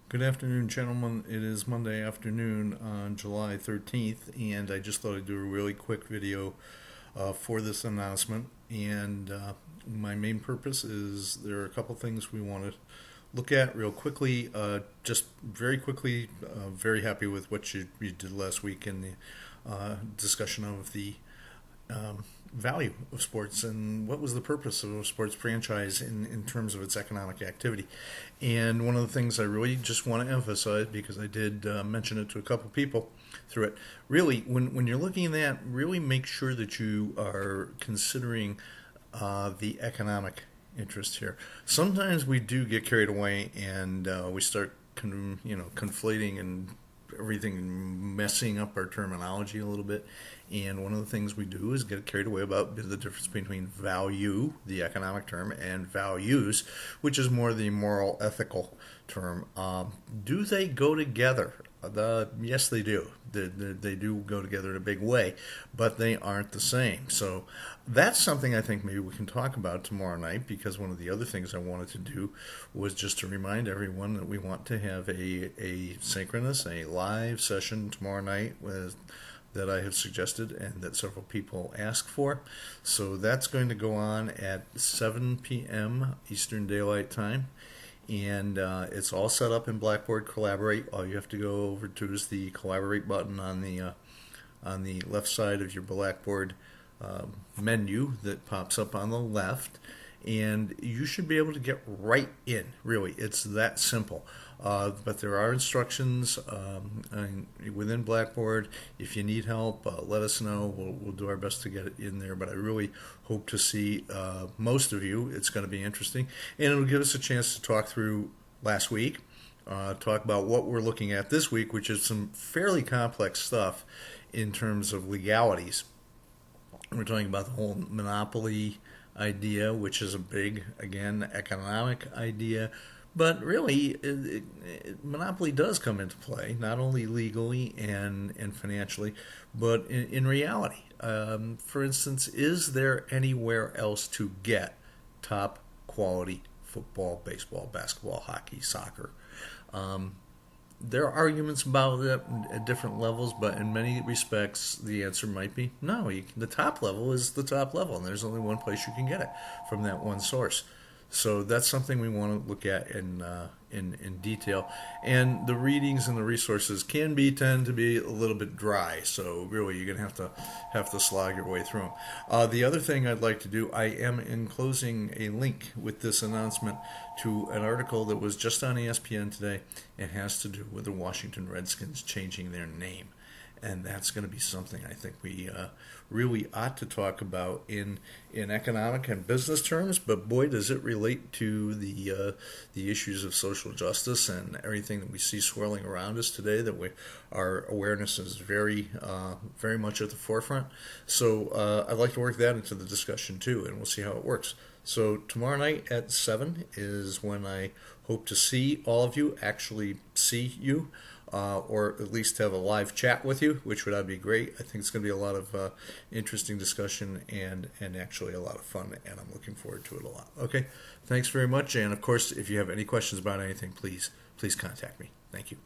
Good afternoon, gentlemen. It is Monday afternoon on July 13th, and I just thought I'd do a really quick video for this announcement. And my main purpose is there are a couple things we want to look at real quickly. Just very quickly, very happy with what you did last week in the discussion of the value of sports and what was the purpose of a sports franchise in terms of its economic activity. And one of the things I really just want to emphasize, because I did mention it to a couple people through it, really, when you're looking at that, really make sure that you are considering the economic interest here. Sometimes we do get carried away and we start conflating and everything, messing up our terminology a little bit. And one of the things we do is get carried away about the difference between value, the economic term, and values, which is more the moral, ethical term. Do they go together? Yes, they do. They do go together in a big way, but they aren't the same. So that's something I think maybe we can talk about tomorrow night, because one of the other things I wanted to do was just to remind everyone that we want to have a synchronous, a live session tomorrow night that I have suggested and that several people asked for. So that's going to go on at 7 p.m. Eastern Daylight Time. And it's all set up in Blackboard Collaborate. All you have to go over to is the Collaborate button on the left side of your Blackboard menu that pops up on the left, and you should be able to get right in. Really, it's that simple. But there are instructions within Blackboard. If you need help, let us know. We'll do our best to get it in there. But I really hope to see most of you. It's going to be interesting, and it'll give us a chance to talk through last week, talk about what we're looking at this week, which is some fairly complex stuff in terms of legalities. We're talking about the whole monopoly idea, which is a big, again, economic idea. But really, monopoly does come into play, not only legally and financially, but in reality. For instance, is there anywhere else to get top quality football, baseball, basketball, hockey, soccer? There are arguments about that at different levels, but in many respects, the answer might be no. The top level is the top level, and there's only one place you can get it from that one source. So that's something we want to look at in detail. And the readings and the resources tend to be a little bit dry. So really, you're going to have to slog your way through them. The other thing I'd like to do, I am enclosing a link with this announcement to an article that was just on ESPN today. It has to do with the Washington Redskins changing their name. And that's going to be something I think we really ought to talk about in economic and business terms. But boy, does it relate to the issues of social justice and everything that we see swirling around us today. Our awareness is very much at the forefront. So I'd like to work that into the discussion too, and we'll see how it works. So tomorrow night at 7 is when I hope to see all of you, actually see you. Or at least have a live chat with you, which would be great. I think it's going to be a lot of interesting discussion and actually a lot of fun, and I'm looking forward to it a lot. Okay, thanks very much, and of course, if you have any questions about anything, please contact me. Thank you.